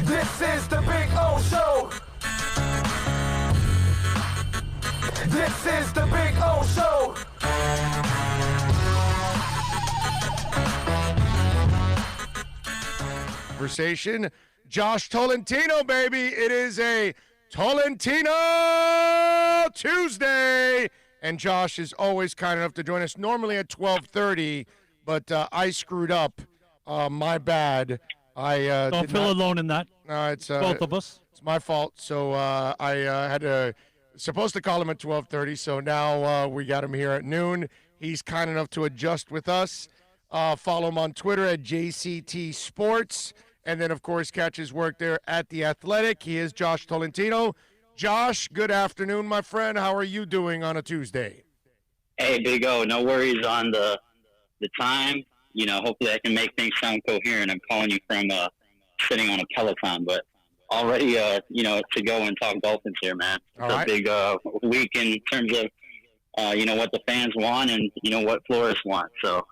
This is the Big O Show. This is the Big O Show. Conversation. Josh Tolentino, baby. It is a Tolentino Tuesday. And Josh is always kind enough to join us, normally at 12:30, but I screwed up. My bad. I don't feel alone in that. No, it's both of us. It's my fault. So I had to supposed to call him at 12:30. So now we got him here at noon. He's kind enough to adjust with us. Follow him on Twitter at JCT Sports, and then of course catch his work there at The Athletic. He is Josh Tolentino. Josh, good afternoon, my friend. How are you doing on a Tuesday? Hey, Big O, no worries on the time. You know, hopefully I can make things sound coherent. I'm calling you from sitting on a Peloton, but already, to go and talk Dolphins here, man. It's a big week in terms of, what the fans want and, what Flores want. So,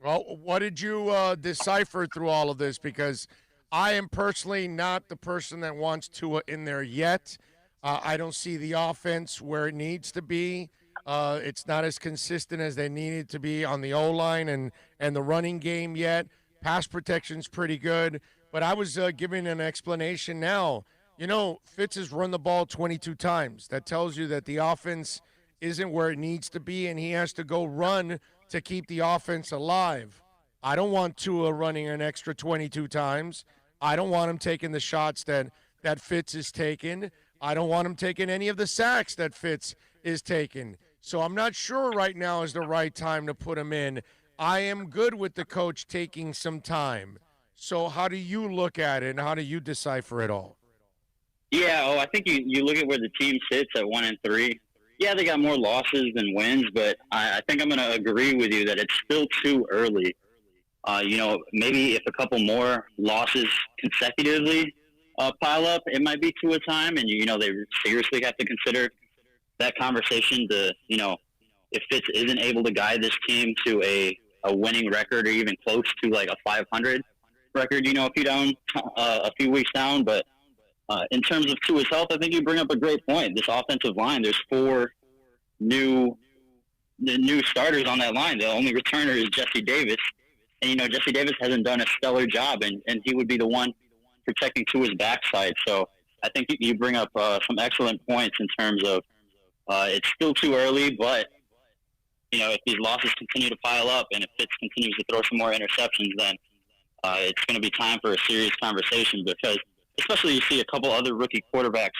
well, what did you decipher through all of this? Because I am personally not the person that wants Tua in there yet. I don't see the offense where it needs to be. It's not as consistent as they need it to be on the O-line and the running game yet. Pass protection's pretty good. But I was giving an explanation now. Fitz has run the ball 22 times. That tells you that the offense isn't where it needs to be, and he has to go run to keep the offense alive. I don't want Tua running an extra 22 times. I don't want him taking the shots that Fitz is taking. I don't want him taking any of the sacks that Fitz is taking. So I'm not sure right now is the right time to put him in. I am good with the coach taking some time. So how do you look at it, and how do you decipher it all? Yeah, I think you look at where the team sits at 1-3. Yeah, they got more losses than wins, but I think I'm going to agree with you that it's still too early. Maybe if a couple more losses consecutively pile up, it might be to a time, and they seriously have to consider that conversation to, if Fitz isn't able to guide this team to a winning record or even close to like a 500 record, a few weeks down. But in terms of Tua's health, I think you bring up a great point. This offensive line, there's 4 new starters on that line. The only returner is Jesse Davis. And, Jesse Davis hasn't done a stellar job, and he would be the one protecting Tua's backside. So I think you bring up some excellent points in terms of it's still too early, but, if these losses continue to pile up and if Fitz continues to throw some more interceptions, then it's going to be time for a serious conversation, because especially you see a couple other rookie quarterbacks,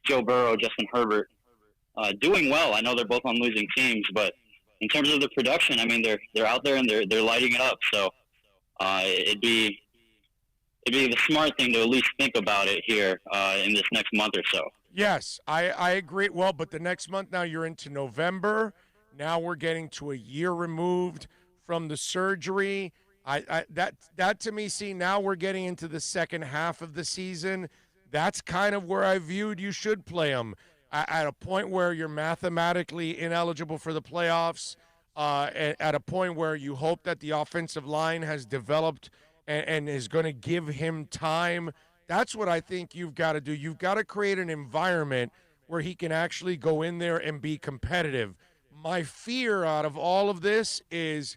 Joe Burrow, Justin Herbert, doing well. I know they're both on losing teams, but in terms of the production, I mean, they're out there and they're lighting it up. So it'd be the smart thing to at least think about it here in this next month or so. Yes, I agree. Well, but the next month now you're into November. Now we're getting to a year removed from the surgery. That to me, see, now we're getting into the second half of the season. That's kind of where I viewed you should play them. At a point where you're mathematically ineligible for the playoffs, at a point where you hope that the offensive line has developed and is going to give him time. That's what I think you've got to do. You've got to create an environment where he can actually go in there and be competitive. My fear out of all of this is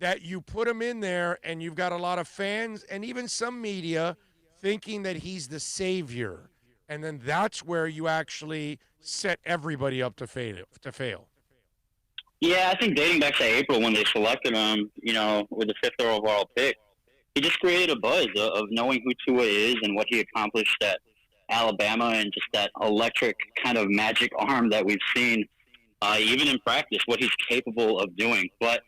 that you put him in there and you've got a lot of fans and even some media thinking that he's the savior. And then that's where you actually set everybody up to fail. Yeah, I think dating back to April when they selected him, with the 5th overall pick, he just created a buzz of knowing who Tua is and what he accomplished at Alabama and just that electric kind of magic arm that we've seen, even in practice, what he's capable of doing. But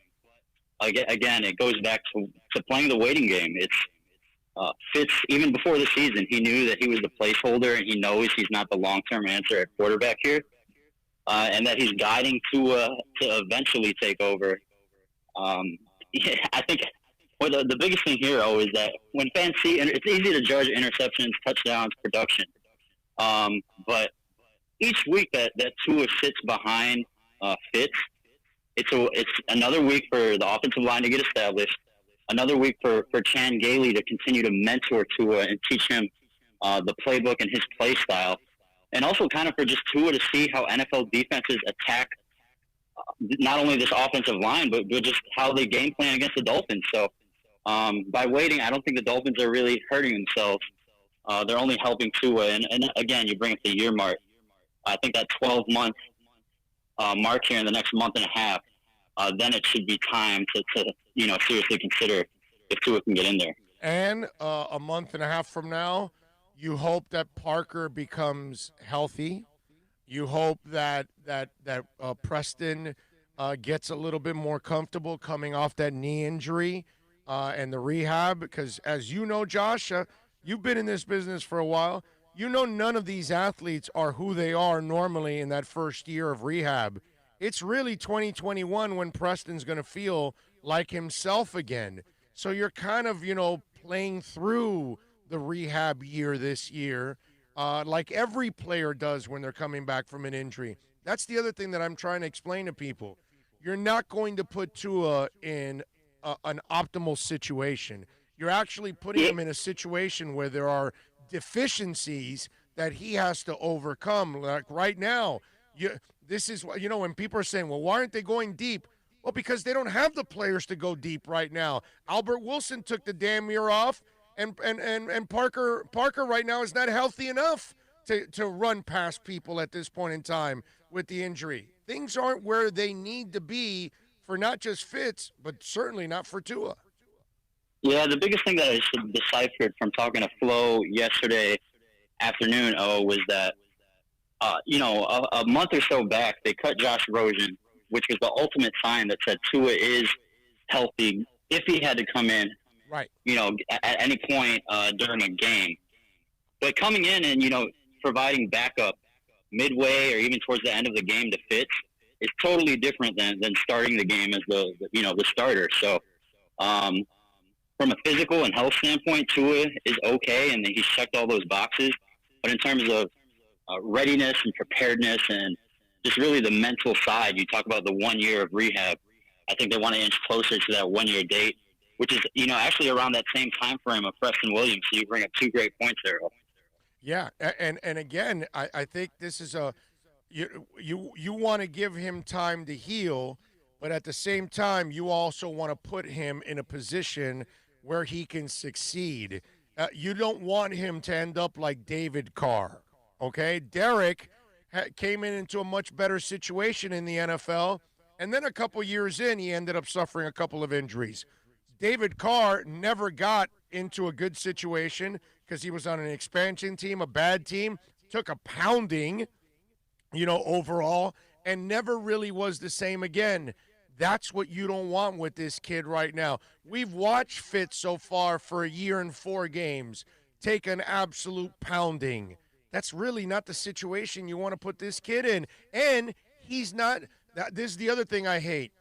again, it goes back to playing the waiting game. It's Fitz, even before the season, he knew that he was the placeholder, and he knows he's not the long-term answer at quarterback here, and that he's guiding Tua to eventually take over. I think the biggest thing here, is that when fans see, and it's easy to judge interceptions, touchdowns, production, but each week that Tua sits behind Fitz, it's another week for the offensive line to get established. Another week for Chan Gailey to continue to mentor Tua and teach him the playbook and his play style, and also kind of for just Tua to see how NFL defenses attack not only this offensive line, but just how they game plan against the Dolphins. So by waiting, I don't think the Dolphins are really hurting themselves. They're only helping Tua. And again, you bring up the year mark. I think that 12-month mark here in the next month and a half, then it should be time to seriously consider if Tua can get in there. And a month and a half from now, you hope that Parker becomes healthy. You hope that Preston gets a little bit more comfortable coming off that knee injury and the rehab. Because as you know, Josh, you've been in this business for a while. You know none of these athletes are who they are normally in that first year of rehab. It's really 2021 when Preston's going to feel like himself again. So you're kind of, playing through the rehab year this year, like every player does when they're coming back from an injury. That's the other thing that I'm trying to explain to people. You're not going to put Tua in an optimal situation. You're actually putting him in a situation where there are deficiencies that he has to overcome. Like right now, this is when people are saying, well, why aren't they going deep? Well, because they don't have the players to go deep right now. Albert Wilson took the damn year off, and Parker right now is not healthy enough to run past people at this point in time with the injury. Things aren't where they need to be for not just Fitz, but certainly not for Tua. Yeah, the biggest thing that I deciphered from talking to Flo yesterday afternoon, was that, a month or so back, they cut Josh Rosen, which was the ultimate sign that said Tua is healthy if he had to come in, right? At any point during a game. But coming in and, providing backup midway or even towards the end of the game to Fitz is totally different than starting the game as the starter. So from a physical and health standpoint, Tua is okay, and he's checked all those boxes. But in terms of readiness and preparedness and just really the mental side, you talk about the 1 year of rehab. I think they want to inch closer to that 1 year date, which is, actually around that same time frame of Preston Williams. So you bring up 2 great points there. Yeah, and again, I think this is you want to give him time to heal, but at the same time, you also want to put him in a position where he can succeed. You don't want him to end up like David Carr, okay? Derek came into a much better situation in the NFL, and then a couple years in, he ended up suffering a couple of injuries. David Carr never got into a good situation because he was on an expansion team, a bad team, took a pounding, overall, and never really was the same again. That's what you don't want with this kid right now. We've watched Fitz so far for a year and 4 games take an absolute pounding. That's really not the situation you want to put this kid in. And he's not – this is the other thing I hate.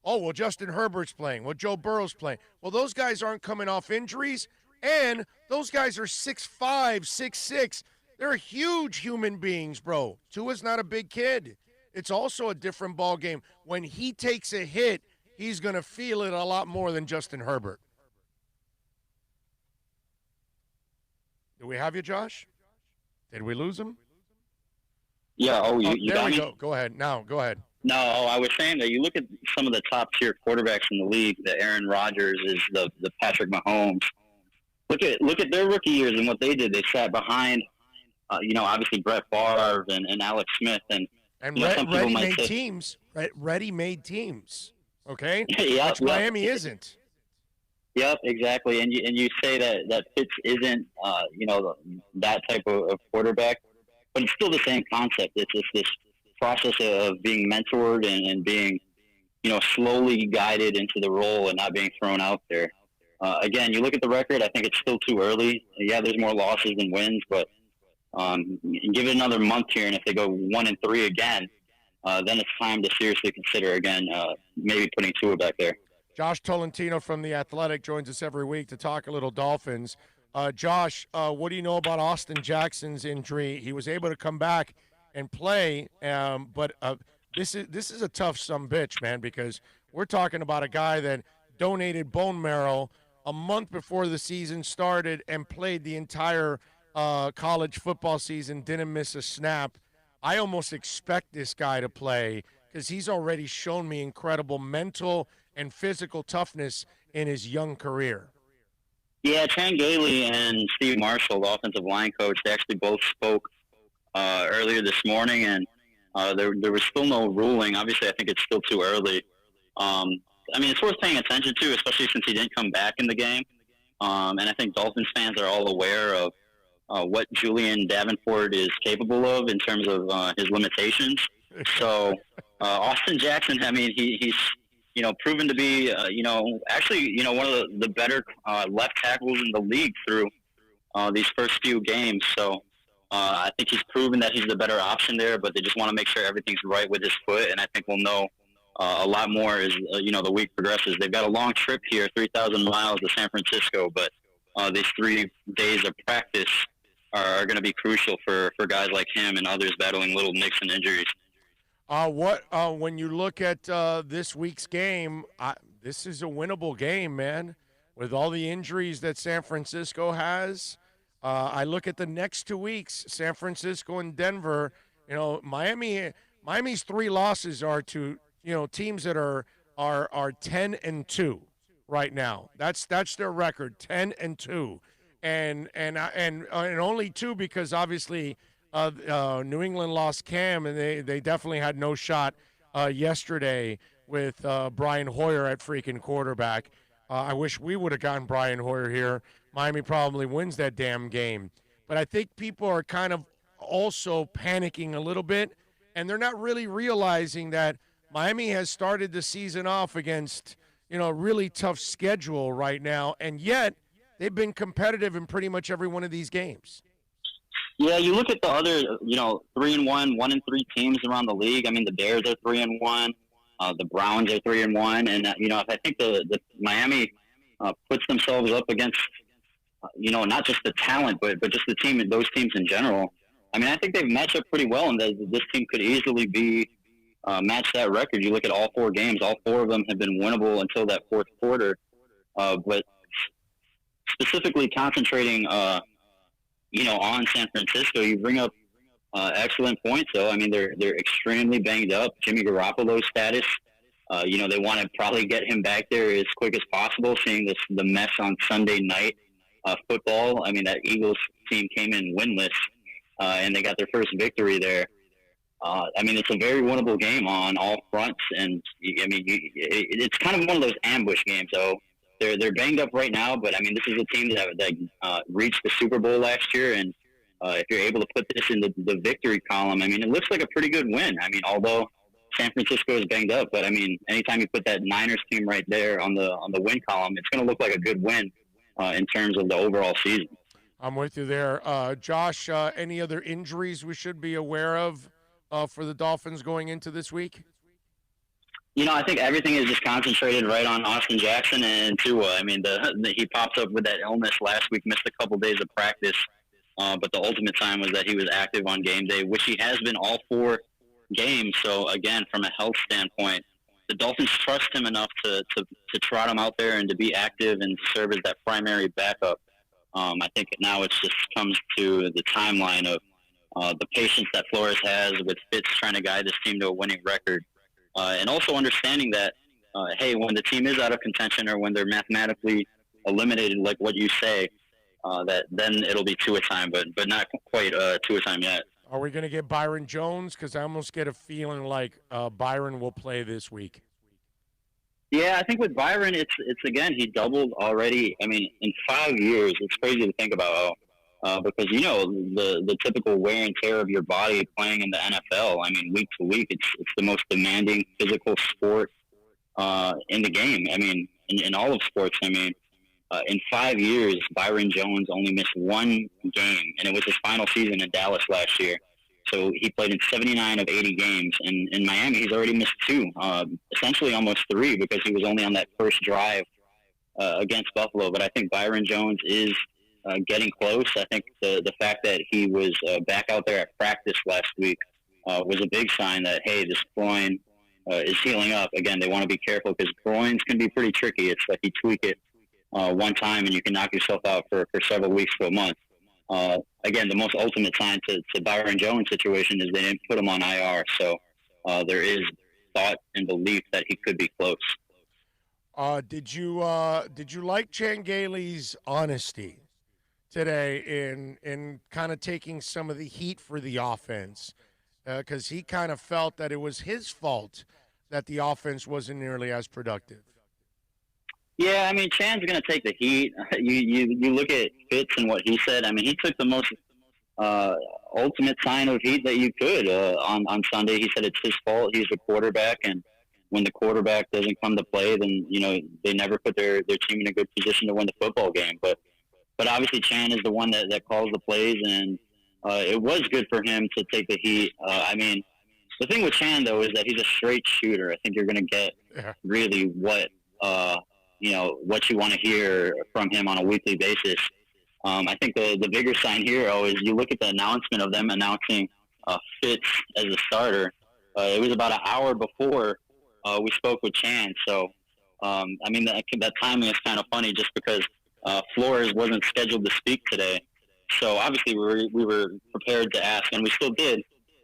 Oh, well, Justin Herbert's playing. Well, Joe Burrow's playing. Well, those guys aren't coming off injuries, and those guys are 6'5", 6'6". They're huge human beings, bro. Tua's not a big kid. It's also a different ball game. When he takes a hit, he's going to feel it a lot more than Justin Herbert. Do we have you, Josh? Did we lose him? Yeah. You there got we me? go. Go ahead. Now, go ahead. No, I was saying that you look at some of the top-tier quarterbacks in the league, the Aaron Rodgers, the Patrick Mahomes. Look at their rookie years and what they did. They sat behind, obviously Brett Favre and Alex Smith. And ready-made teams. Ready-made teams. Okay? Yep, Which Miami isn't. Yep, exactly. And you say that Fitz isn't, that type of quarterback, but it's still the same concept. It's just this process of being mentored and being, slowly guided into the role and not being thrown out there. Again, you look at the record, I think it's still too early. Yeah, there's more losses than wins, but give it another month here, and if they go 1-3 again, then it's time to seriously consider again maybe putting Tua back there. Josh Tolentino from The Athletic joins us every week to talk a little Dolphins. Josh, what do you know about Austin Jackson's injury? He was able to come back and play, but this is a tough sumbitch, man, because we're talking about a guy that donated bone marrow a month before the season started and played the entire college football season, didn't miss a snap. I almost expect this guy to play because he's already shown me incredible mental and physical toughness in his young career. Yeah, Chan Gailey and Steve Marshall, the offensive line coach, they actually both spoke earlier this morning, and there was still no ruling. Obviously, I think it's still too early. I mean, it's worth paying attention to, especially since he didn't come back in the game. And I think Dolphins fans are all aware of what Julian Davenport is capable of in terms of his limitations. So Austin Jackson, I mean, he's proven to be actually one of the better left tackles in the league through these first few games. So I think he's proven that he's the better option there, but they just want to make sure everything's right with his foot, and I think we'll know a lot more as the week progresses. They've got a long trip here, 3,000 miles to San Francisco, but these 3 days of practice are going to be crucial for guys like him and others battling little nicks and injuries. When you look at this week's game, this is a winnable game, man. With all the injuries that San Francisco has, I look at the next 2 weeks, San Francisco and Denver. Miami's 3 losses are to teams that are 10-2 right now. That's their record, 10-2, and only 2 because obviously New England lost Cam, and they definitely had no shot yesterday with Brian Hoyer at freaking quarterback. I wish we would have gotten Brian Hoyer here. Miami probably wins that damn game. But I think people are kind of also panicking a little bit, and they're not really realizing that Miami has started the season off against, a really tough schedule right now, and yet they've been competitive in pretty much every one of these games. Yeah, you look at the other, 3-1, 1-3 teams around the league. I mean, the Bears are 3-1, the Browns are 3-1, and I think the Miami puts themselves up against, not just the talent, but just the team, those teams in general. I mean, I think they've matched up pretty well, and this team could easily be match that record. You look at all 4 games; all 4 of them have been winnable until that fourth quarter. But specifically concentrating, on San Francisco, you bring up excellent points. Though I mean, they're extremely banged up. Jimmy Garoppolo's status. They want to probably get him back there as quick as possible. Seeing the mess on Sunday night football. I mean, that Eagles team came in winless, and they got their first victory there. I mean, it's a very winnable game on all fronts, and I mean, it's kind of one of those ambush games. So they're banged up right now, but I mean, this is a team that reached the Super Bowl last year, and if you're able to put this in the victory column, I mean, it looks like a pretty good win. I mean, although San Francisco is banged up, but I mean, anytime you put that Niners team right there on the win column, it's going to look like a good win in terms of the overall season. I'm with you there, Josh. Any other injuries we should be aware of for the Dolphins going into this week? I think everything is just concentrated right on Austin Jackson and Tua. I mean, he popped up with that illness last week, missed a couple days of practice, but the ultimate sign was that he was active on game day, which he has been all 4 games. So, again, from a health standpoint, the Dolphins trust him enough to trot him out there and to be active and to serve as that primary backup. I think now it just comes to the timeline of the patience that Flores has with Fitz trying to guide this team to a winning record. And also understanding that, hey, when the team is out of contention or when they're mathematically eliminated, like what you say, that then it'll be Tua time, but not quite Tua time yet. Are we going to get Byron Jones? Because I almost get a feeling like Byron will play this week. Yeah, I think with Byron, it's again, he doubled already. I mean, in 5 years, it's crazy to think about because, the typical wear and tear of your body playing in the NFL. I mean, week to week, it's the most demanding physical sport in the game. I mean, in all of sports. I mean, in 5 years, Byron Jones only missed 1 game, and it was his final season in Dallas last year. So he played in 79 of 80 games. And in Miami, he's already missed 2, essentially almost 3, because he was only on that first drive against Buffalo. But I think Byron Jones is getting close. I think the fact that he was back out there at practice last week was a big sign that, hey, this groin is healing up. Again, they want to be careful because groins can be pretty tricky. It's like you tweak it one time and you can knock yourself out for several weeks to a month. again, the most ultimate sign to Byron Jones' situation is they didn't put him on IR. So there is thought and belief that he could be close. Did you like Chan Gailey's honesty today in kind of taking some of the heat for the offense? Because he kind of felt that it was his fault that the offense wasn't nearly as productive. Yeah, I mean, Chan's going to take the heat. You look at Fitz and what he said. I mean, he took the most ultimate sign of heat that you could on Sunday. He said it's his fault. He's a quarterback, and when the quarterback doesn't come to play, then they never put their team in a good position to win the football game. But obviously, Chan is the one that calls the plays, and it was good for him to take the heat. I mean, the thing with Chan though is that he's a straight shooter. I think you're going to get really what you want to hear from him on a weekly basis. I think the bigger sign here is you look at the announcement of them announcing Fitz as a starter. It was about an hour before we spoke with Chan. So, I mean, that timing is kind of funny just because Flores wasn't scheduled to speak today. So, obviously, we were prepared to ask, and we still did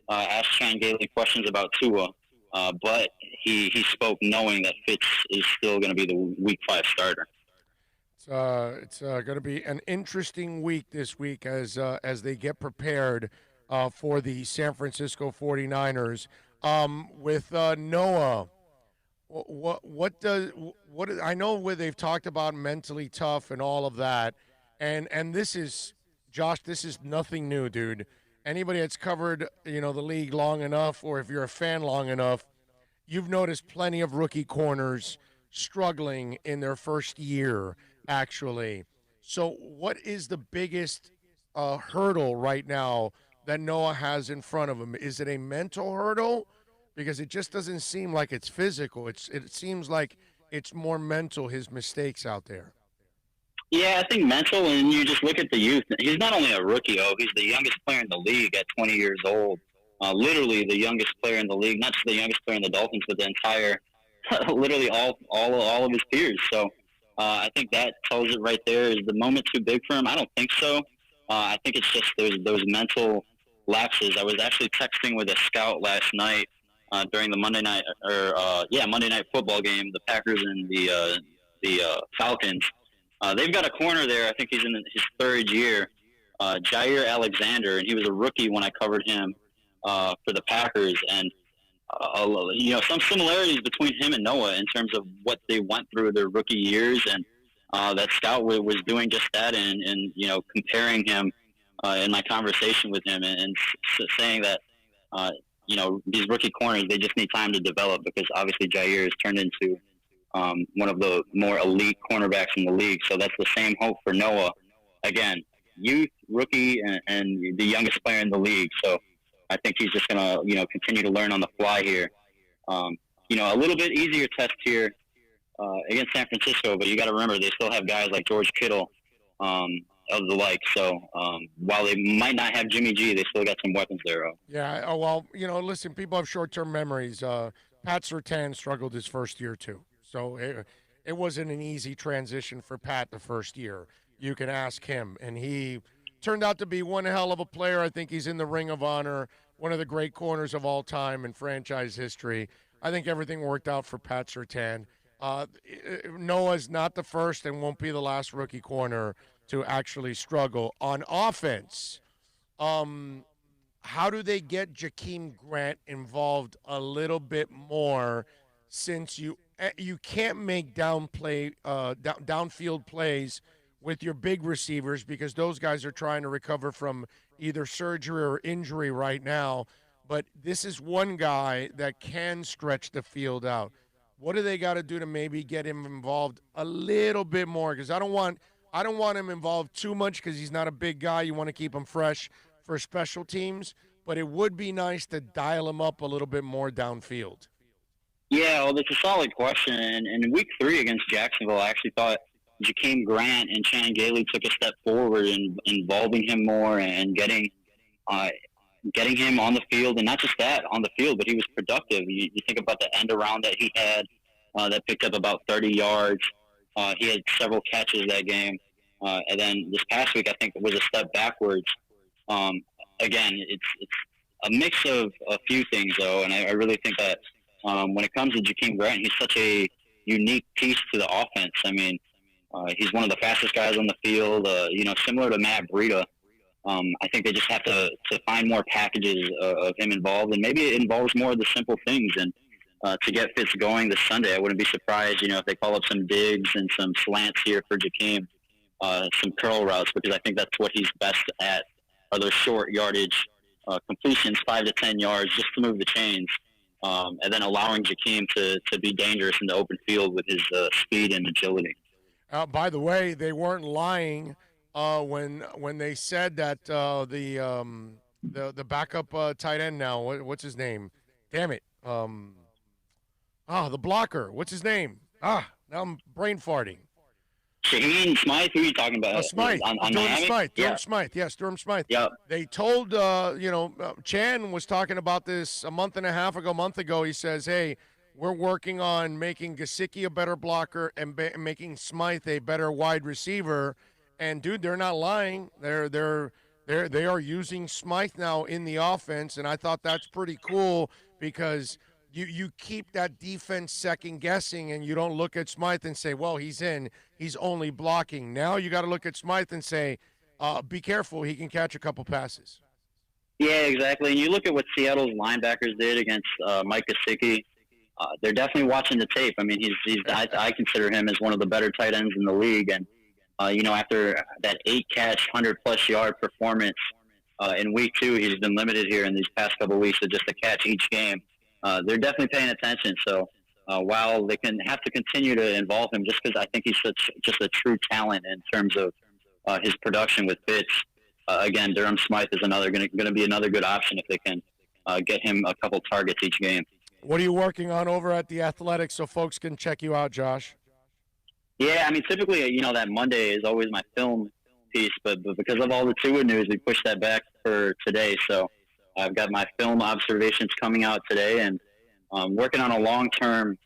ask Chan Gailey questions about Tua. But he spoke knowing that Fitz is still going to be the Week 5 starter. It's going to be an interesting week this week as they get prepared for the San Francisco 49ers. With Noah, I know where they've talked about mentally tough and all of that, and this is, Josh, this is nothing new, dude. Anybody that's covered, the league long enough, or if you're a fan long enough, you've noticed plenty of rookie corners struggling in their first year, actually. So what is the biggest hurdle right now that Noah has in front of him? Is it a mental hurdle? Because it just doesn't seem like it's physical. It seems like it's more mental, his mistakes out there. Yeah, I think mental, and you just look at the youth. He's not only a rookie, he's the youngest player in the league at 20 years old. Literally the youngest player in the league, not just the youngest player in the Dolphins, but the entire, literally all of his peers. So I think that tells it right there. Is the moment too big for him? I don't think so. I think it's just those mental lapses. I was actually texting with a scout last night during the Monday night football game, the Packers and the Falcons. They've got a corner there. I think he's in his third year, Jair Alexander, and he was a rookie when I covered him for the Packers. And some similarities between him and Noah in terms of what they went through their rookie years, and that scout was doing just that, and comparing him in my conversation with him, and saying that these rookie corners, they just need time to develop, because obviously Jair has turned into one of the more elite cornerbacks in the league. So that's the same hope for Noah. Again, youth, rookie, and the youngest player in the league. So I think he's just going to, continue to learn on the fly here. A little bit easier test here against San Francisco, but you got to remember they still have guys like George Kittle of the like. So while they might not have Jimmy G, they still got some weapons there. Yeah. Oh, well, listen, people have short-term memories. Pat Surtain struggled his first year too. So it wasn't an easy transition for Pat the first year. You can ask him. And he turned out to be one hell of a player. I think he's in the Ring of Honor, one of the great corners of all time in franchise history. I think everything worked out for Pat Surtain. Noah's not the first and won't be the last rookie corner to actually struggle. On offense, how do they get Jakeem Grant involved a little bit more, since you can't make downfield plays with your big receivers, because those guys are trying to recover from either surgery or injury right now. But this is one guy that can stretch the field out. What do they got to do to maybe get him involved a little bit more? Because I don't want him involved too much, because he's not a big guy. You want to keep him fresh for special teams. But it would be nice to dial him up a little bit more downfield. Yeah, well, that's a solid question. And in Week 3 against Jacksonville, I actually thought Jakeem Grant and Chan Gailey took a step forward in involving him more and getting him on the field. And not just that, on the field, but he was productive. You think about the end around that he had that picked up about 30 yards. He had several catches that game. And then this past week, I think it was a step backwards. Again, it's a mix of a few things, though, and I really think that when it comes to Jakeem Grant, he's such a unique piece to the offense. I mean, he's one of the fastest guys on the field, similar to Matt Breida. I think they just have to find more packages of him involved, and maybe it involves more of the simple things. And to get Fitz going this Sunday, I wouldn't be surprised, if they call up some digs and some slants here for Jakeem, some curl routes, because I think that's what he's best at, are those short yardage completions, 5 to 10 yards, just to move the chains, and then allowing Jakeem to be dangerous in the open field with his speed and agility. By the way, they weren't lying when they said that the backup tight end now, what's his name? Damn it. The blocker. What's his name? Now I'm brain farting. Shaheen Smythe, who are you talking about? Smythe. On Durham Miami? Smythe. Yeah. Durham Smythe. Yes, Durham Smythe. Yep. They told, Chan was talking about this a month ago. He says, hey, we're working on making Gesicki a better blocker and making Smythe a better wide receiver. And, dude, they're not lying. They are using Smythe now in the offense, and I thought that's pretty cool because you keep that defense second guessing, and you don't look at Smythe and say, well, he's only blocking. Now you got to look at Smythe and say, be careful, he can catch a couple passes. Yeah, exactly. And you look at what Seattle's linebackers did against Mike Gesicki. They're definitely watching the tape. I mean, I consider him as one of the better tight ends in the league. And, after that 8-catch, 100-plus yard performance in week 2, he's been limited here in these past couple of weeks to just a catch each game. They're definitely paying attention. So while they can have to continue to involve him, just because I think he's just a true talent in terms of his production with Fitz, again, Durham Smythe is going to be another good option if they can get him a couple targets each game. What are you working on over at the Athletics so folks can check you out, Josh? Yeah, I mean, typically, that Monday is always my film piece, but because of all the Tua news, we pushed that back for today. So I've got my film observations coming out today, and I'm working on a long-term,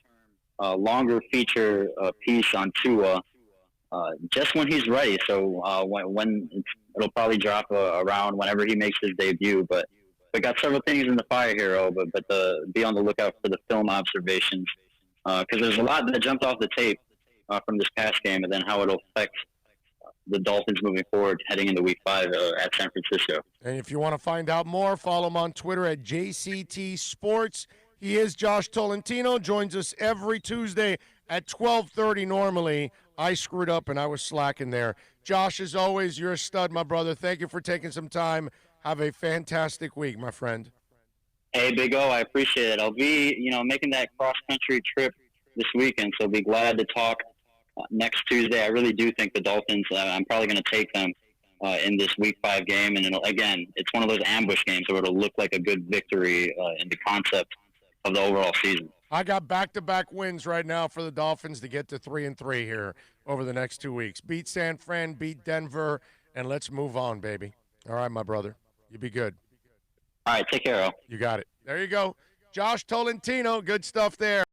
longer feature piece on Tua just when he's ready. So when it'll probably drop around whenever he makes his debut. But we got several things in the fire here, but be on the lookout for the film observations because there's a lot that jumped off the tape from this past game, and then how it'll affect the Dolphins moving forward heading into week 5 at San Francisco. And if you want to find out more, follow him on Twitter at JCT Sports. He is Josh Tolentino, joins us every Tuesday at 12:30 normally. I screwed up and I was slacking there. Josh, as always, you're a stud, my brother. Thank you for taking some time. Have a fantastic week, my friend. Hey, Big O, I appreciate it. I'll be, making that cross-country trip this weekend, so I'll be glad to talk next Tuesday. I really do think the Dolphins, I'm probably going to take them in this week 5 game. And again, it's one of those ambush games where it'll look like a good victory in the concept of the overall season. I got back-to-back wins right now for the Dolphins to get to 3-3 here over the next 2 weeks. Beat San Fran, beat Denver, and let's move on, baby. All right, my brother. You be good. All right, take care, Al. You got it. There you go. Josh Tolentino, good stuff there.